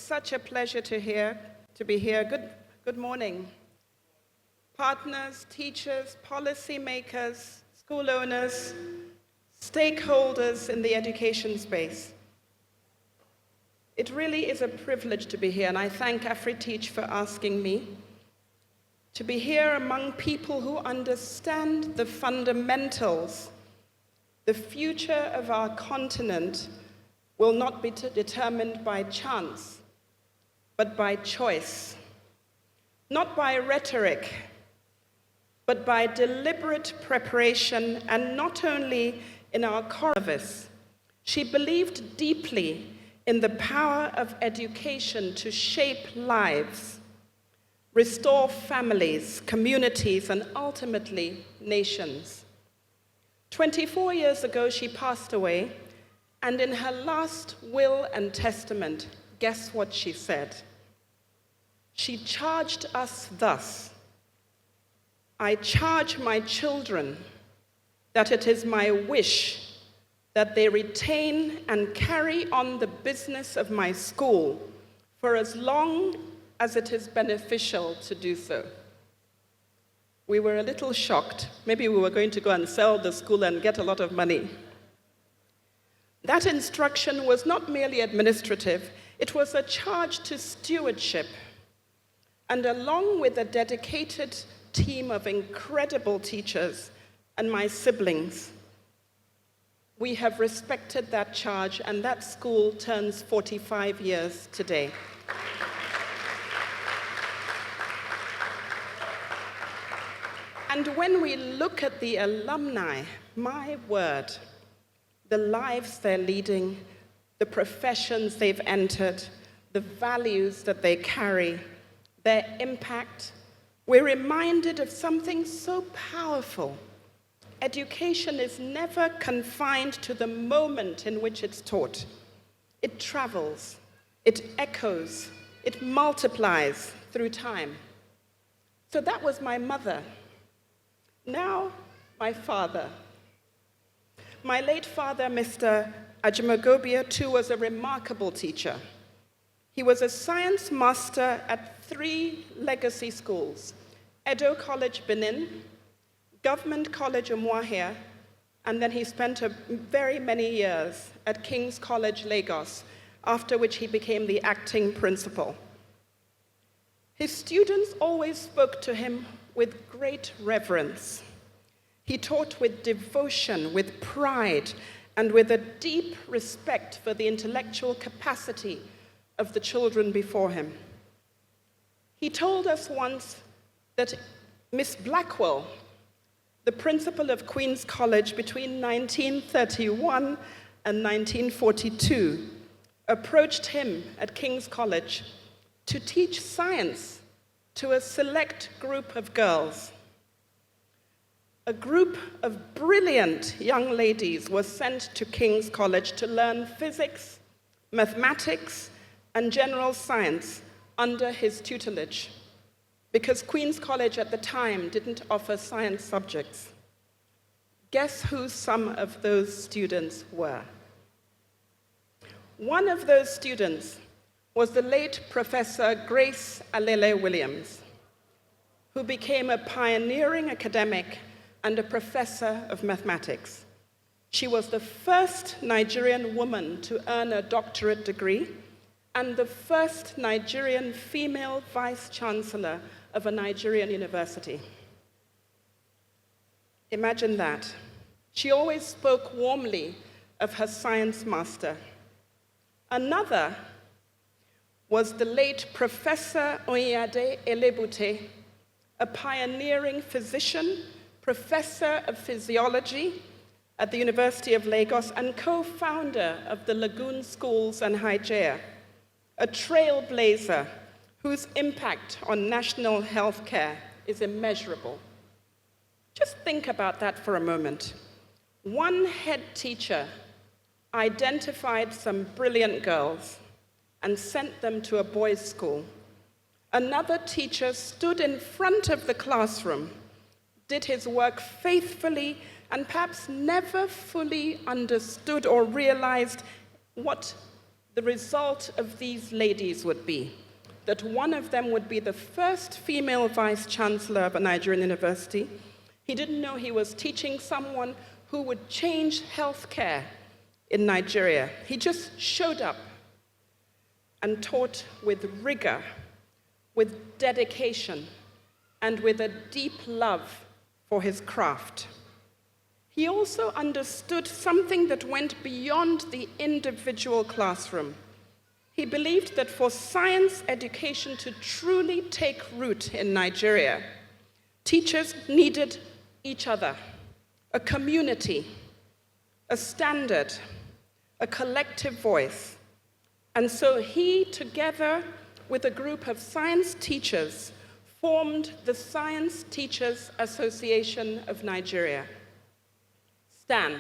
such a pleasure to be here. Good morning. Partners, teachers, policymakers, school owners, stakeholders in the education space. It really is a privilege to be here, and I thank AfriTeach for asking me to be here among people who understand the fundamentals. The future of our continent will not be determined by chance, but by choice. Not by rhetoric, but by deliberate preparation, and not only in our service. She believed deeply in the power of education to shape lives, restore families, communities, and ultimately nations. 24 years ago, she passed away, and in her last will and testament, guess what she said? She charged us thus: I charge my children that it is my wish that they retain and carry on the business of my school for as long as it is beneficial to do so. We were a little shocked. Maybe we were going to go and sell the school and get a lot of money. That instruction was not merely administrative, it was a charge to stewardship. And along with a dedicated team of incredible teachers and my siblings, we have respected that charge, and that school turns 45 years today. And when we look at the alumni, my word, the lives they're leading, the professions they've entered, the values that they carry, their impact, we're reminded of something so powerful. Education is never confined to the moment in which it's taught. It travels, it echoes, it multiplies through time. So that was my mother. Now, my father. My late father, Mr. Ajimagobia, too, was a remarkable teacher. He was a science master at 3 legacy schools: Edo College, Benin, Government College, Umuahia, and then he spent very many years at King's College, Lagos, after which he became the acting principal. His students always spoke to him with great reverence. He taught with devotion, with pride, and with a deep respect for the intellectual capacity of the children before him. He told us once that Miss Blackwell, the principal of Queen's College between 1931 and 1942, approached him at King's College to teach science to a select group of girls. A group of brilliant young ladies was sent to King's College to learn physics, mathematics, and general science under his tutelage, because Queen's College at the time didn't offer science subjects. Guess who some of those students were? One of those students was the late Professor Grace Alele Williams, who became a pioneering academic and a professor of mathematics. She was the first Nigerian woman to earn a doctorate degree and the first Nigerian female vice-chancellor of a Nigerian university. Imagine that. She always spoke warmly of her science master. Another was the late Professor Onyade Elebute, a pioneering physician, professor of physiology at the University of Lagos, and co-founder of the Lagoon Schools and Hygeia, a trailblazer whose impact on national health care is immeasurable. Just think about that for a moment. One head teacher identified some brilliant girls and sent them to a boys' school. Another teacher stood in front of the classroom, did his work faithfully, and perhaps never fully understood or realized what the result of these ladies would be that one of them would be the first female vice-chancellor of a Nigerian university. He didn't know he was teaching someone who would change healthcare in Nigeria. He just showed up and taught with rigor, with dedication, and with a deep love for his craft. He also understood something that went beyond the individual classroom. He believed that for science education to truly take root in Nigeria, teachers needed each other, a community, a standard, a collective voice. And so he, together with a group of science teachers, formed the Science Teachers Association of Nigeria, STAN.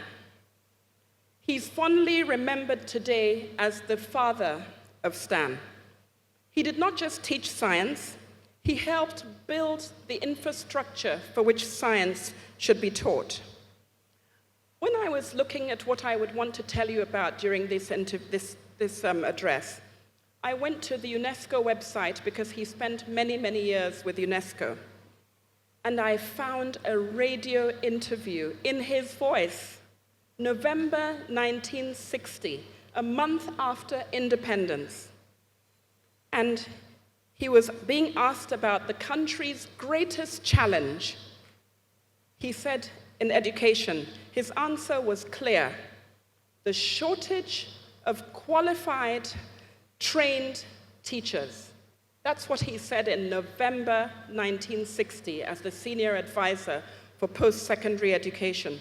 He's fondly remembered today as the father of STAN. He did not just teach science, he helped build the infrastructure for which science should be taught. When I was looking at what I would want to tell you about during this address, I went to the UNESCO website because he spent many, many years with UNESCO. And I found a radio interview in his voice, November 1960, a month after independence. And he was being asked about the country's greatest challenge. He said in education, his answer was clear: the shortage of qualified, trained teachers. That's what he said in November 1960 as the senior advisor for post-secondary education.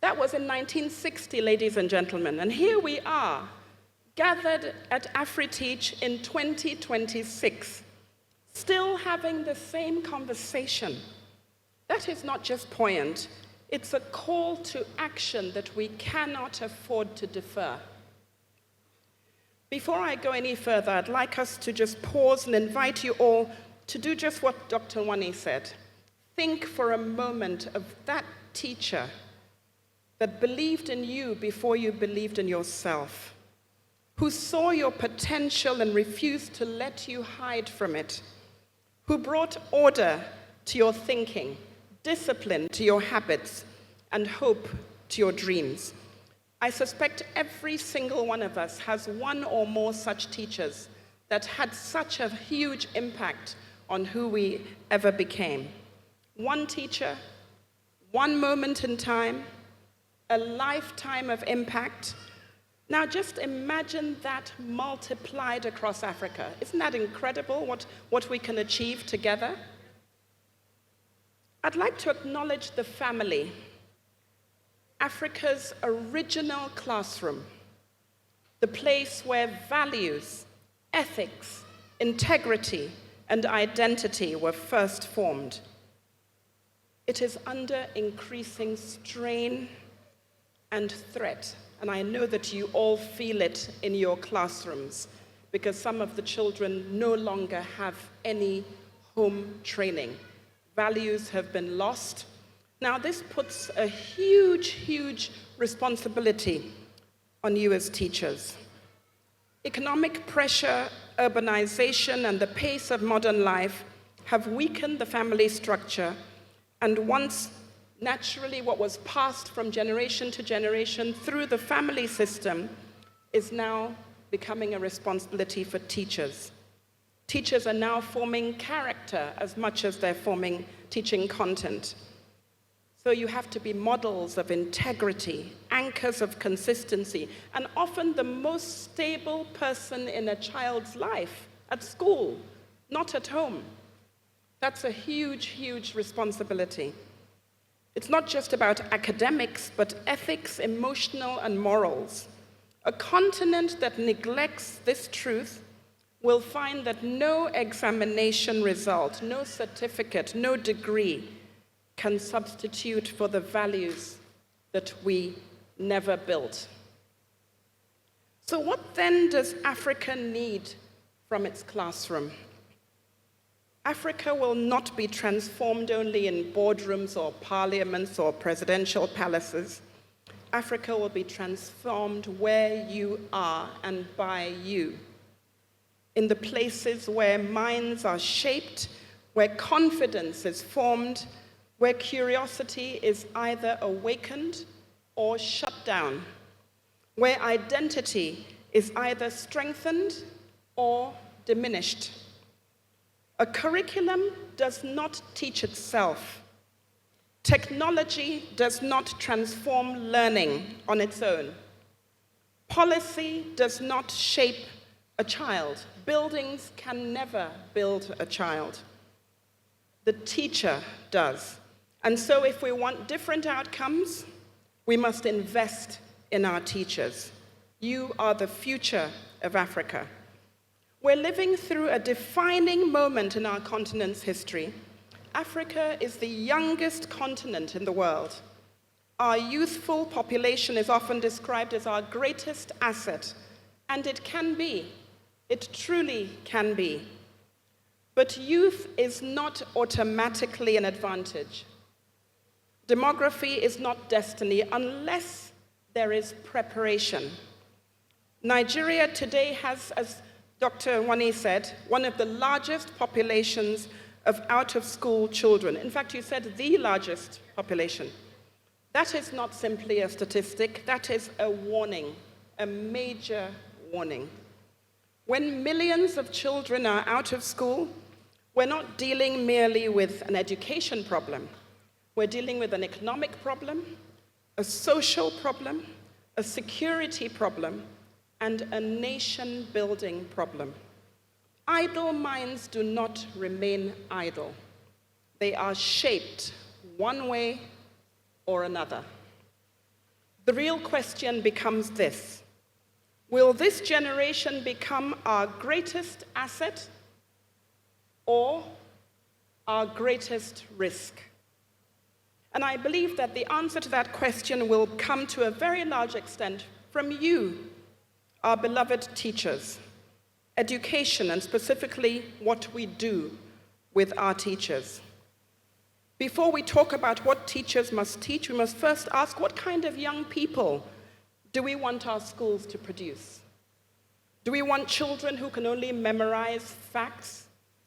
That was in 1960, ladies and gentlemen, and here we are, gathered at AfriTeach in 2026, still having the same conversation. That is not just poignant, it's a call to action that we cannot afford to defer. Before I go any further, I'd like us to just pause and invite you all to do just what Dr. Wani said. Think for a moment of that teacher that believed in you before you believed in yourself, who saw your potential and refused to let you hide from it, who brought order to your thinking, discipline to your habits, and hope to your dreams. I suspect every single one of us has one or more such teachers that had such a huge impact on who we ever became. One teacher, one moment in time, a lifetime of impact. Now just imagine that multiplied across Africa. Isn't that incredible, what we can achieve together? I'd like to acknowledge the family, Africa's original classroom, the place where values, ethics, integrity, and identity were first formed. It is under increasing strain and threat, and I know that you all feel it in your classrooms because some of the children no longer have any home training. Values have been lost. Now this puts a huge, huge responsibility on you as teachers. Economic pressure, urbanization, and the pace of modern life have weakened the family structure, and once naturally what was passed from generation to generation through the family system is now becoming a responsibility for teachers. Teachers are now forming character as much as they're forming teaching content. So you have to be models of integrity, anchors of consistency, and often the most stable person in a child's life at school, not at home. That's a huge, huge responsibility. It's not just about academics, but ethics, emotional, and morals. A continent that neglects this truth will find that no examination result, no certificate, no degree can substitute for the values that we never built. So what then does Africa need from its classroom? Africa will not be transformed only in boardrooms or parliaments or presidential palaces. Africa will be transformed where you are and by you. In the places where minds are shaped, where confidence is formed, where curiosity is either awakened or shut down, where identity is either strengthened or diminished. A curriculum does not teach itself. Technology does not transform learning on its own. Policy does not shape a child. Buildings can never build a child. The teacher does. And so if we want different outcomes, we must invest in our teachers. You are the future of Africa. We're living through a defining moment in our continent's history. Africa is the youngest continent in the world. Our youthful population is often described as our greatest asset, and it can be. It truly can be. But youth is not automatically an advantage. Demography is not destiny unless there is preparation. Nigeria today has, as Dr. Wani said, one of the largest populations of out-of-school children. In fact, you said the largest population. That is not simply a statistic, that is a warning, a major warning. When millions of children are out of school, we're not dealing merely with an education problem. We're dealing with an economic problem, a social problem, a security problem, and a nation-building problem. Idle minds do not remain idle. They are shaped one way or another. The real question becomes this: will this generation become our greatest asset or our greatest risk? And I believe that the answer to that question will come to a very large extent from you, our beloved teachers. Education, and specifically what we do with our teachers. Before we talk about what teachers must teach, we must first ask, what kind of young people do we want our schools to produce? Do we want children who can only memorize facts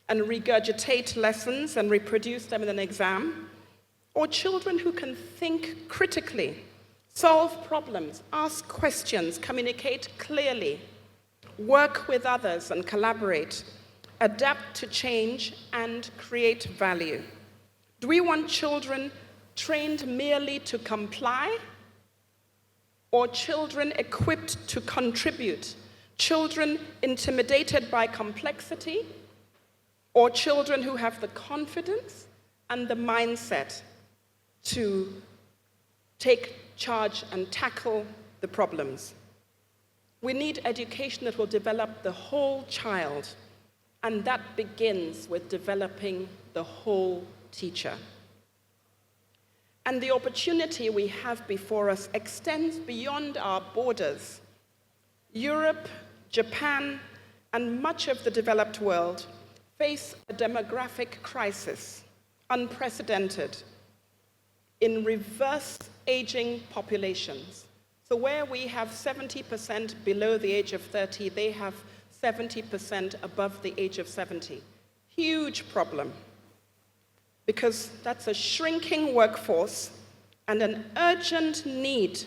and regurgitate lessons and reproduce them in an exam? Or children who can think critically, solve problems, ask questions, communicate clearly, work with others and collaborate, adapt to change, and create value? Do we want children trained merely to comply, or children equipped to contribute? Children intimidated by complexity, or children who have the confidence and the mindset to take charge and tackle the problems? We need education that will develop the whole child, and that begins with developing the whole teacher. And the opportunity we have before us extends beyond our borders. Europe, Japan, and much of the developed world face a demographic crisis, unprecedented, in reverse aging populations. So where we have 70% below the age of 30, they have 70% above the age of 70. Huge problem, because that's a shrinking workforce and an urgent need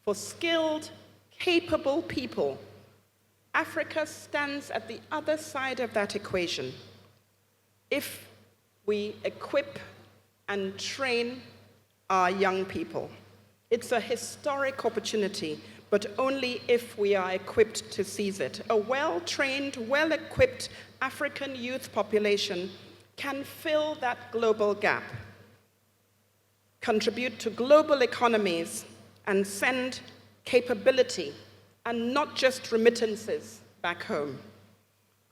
for skilled, capable people. Africa stands at the other side of that equation. If we equip and train our young people, it's a historic opportunity, but only if we are equipped to seize it. A well-trained, well-equipped African youth population can fill that global gap, contribute to global economies, and send capability, and not just remittances, back home.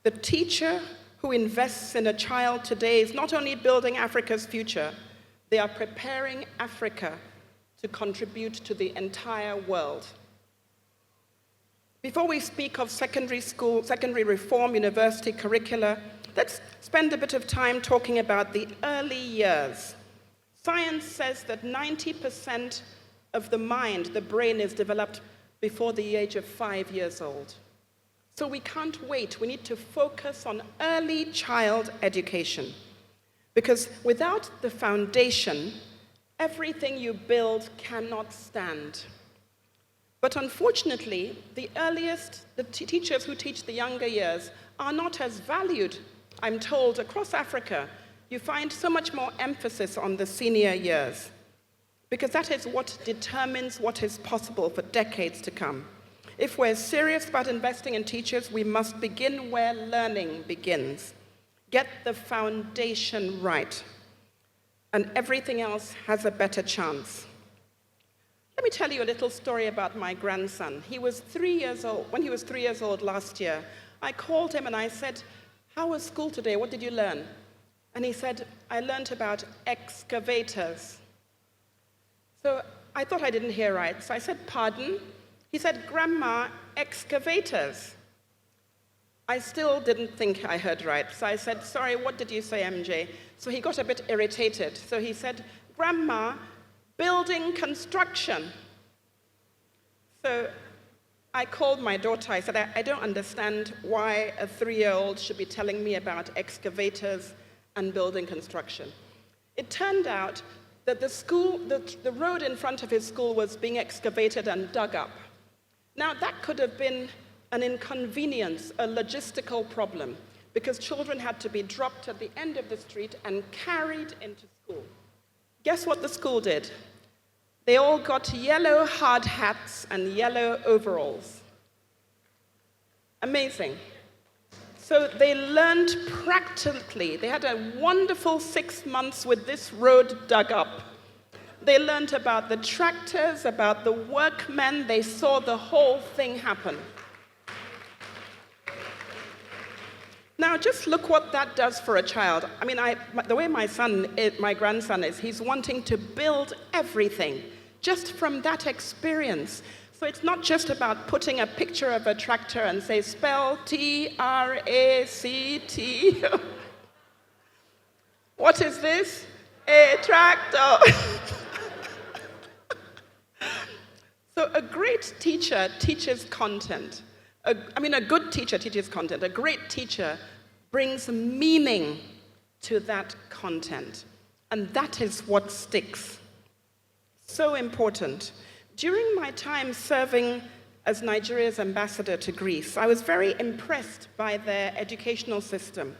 The teacher who invests in a child today is not only building Africa's future, they are preparing Africa to contribute to the entire world. Before we speak of secondary school, secondary reform, university curricula, let's spend a bit of time talking about the early years. Science says that 90% of the mind, the brain, is developed before the age of 5 years old. So we can't wait. We need to focus on early child education. Because without the foundation, everything you build cannot stand. But unfortunately, the teachers who teach the younger years are not as valued. I'm told across Africa, you find so much more emphasis on the senior years, because that is what determines what is possible for decades to come. If we're serious about investing in teachers, we must begin where learning begins. Get the foundation right, and everything else has a better chance. Let me tell you a little story about my grandson. He was 3 years old. When he was 3 years old last year, I called him and I said, "How was school today? What did you learn?" And he said, "I learned about excavators." So I thought I didn't hear right. So I said, "Pardon?" He said, "Grandma, excavators." I still didn't think I heard right. So I said, "Sorry, what did you say, MJ?" So he got a bit irritated. So he said, "Grandma, building construction." So I called my daughter. I said, I don't understand why a 3-year-old should be telling me about excavators and building construction. It turned out that the road in front of his school was being excavated and dug up. Now, that could have been an inconvenience, a logistical problem, because children had to be dropped at the end of the street and carried into school. Guess what the school did? They all got yellow hard hats and yellow overalls. Amazing. So they learned practically. They had a wonderful 6 months with this road dug up. They learned about the tractors, about the workmen. They saw the whole thing happen. Now, just look what that does for a child. I mean, the way my grandson is, he's wanting to build everything just from that experience. So it's not just about putting a picture of a tractor and say, spell T-R-A-C-T. What is this? A tractor. So a great teacher teaches content. A good teacher teaches content. A great teacher brings meaning to that content. And that is what sticks. So important. During my time serving as Nigeria's ambassador to Greece, I was very impressed by their educational system.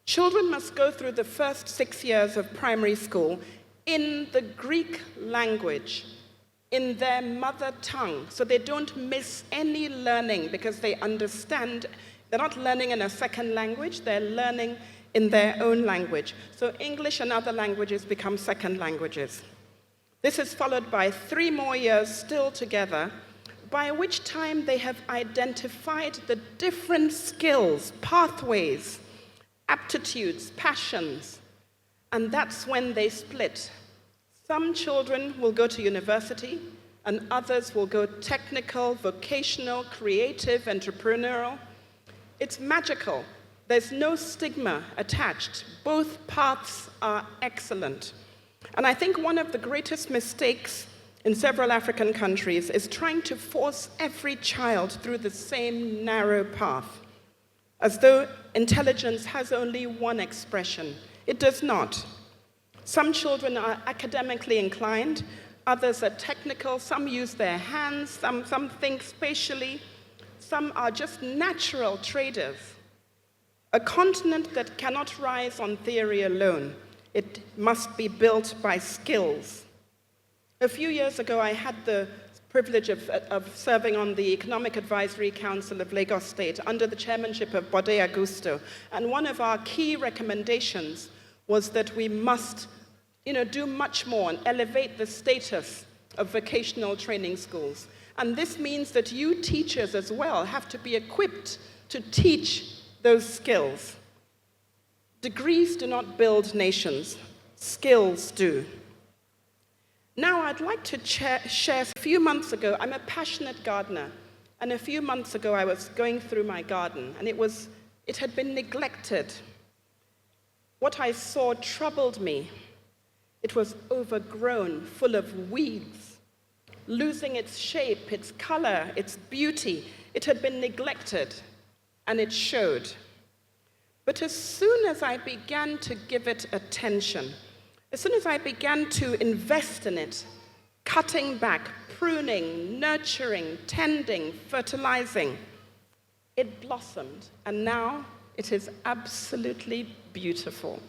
Children must go through the first 6 years of primary school in the Greek language, in their mother tongue, so they don't miss any learning because they understand. They're not learning in a second language, they're learning in their own language. So English and other languages become second languages. This is followed by 3 more years still together, by which time they have identified the different skills, pathways, aptitudes, passions, and that's when they split. Some children will go to university, and others will go technical, vocational, creative, entrepreneurial. It's magical. There's no stigma attached. Both paths are excellent. And I think one of the greatest mistakes in several African countries is trying to force every child through the same narrow path, as though intelligence has only one expression. It does not. Some children are academically inclined, others are technical, some use their hands, some think spatially, some are just natural traders. A continent that cannot rise on theory alone. It must be built by skills. A few years ago, I had the privilege of serving on the Economic Advisory Council of Lagos State under the chairmanship of Bode Augusto. And one of our key recommendations was that we must do much more and elevate the status of vocational training schools. And this means that you teachers as well have to be equipped to teach those skills. Degrees do not build nations, skills do. Now I'd like to share, a few months ago, I'm a passionate gardener, and a few months ago I was going through my garden, and it had been neglected. What I saw troubled me. It was overgrown, full of weeds. losing its shape, its color, its beauty. It had been neglected, and it showed. But as soon as I began to give it attention, as soon as I began to invest in it, cutting back, pruning, nurturing, tending, fertilizing, it blossomed, and now it is absolutely beautiful.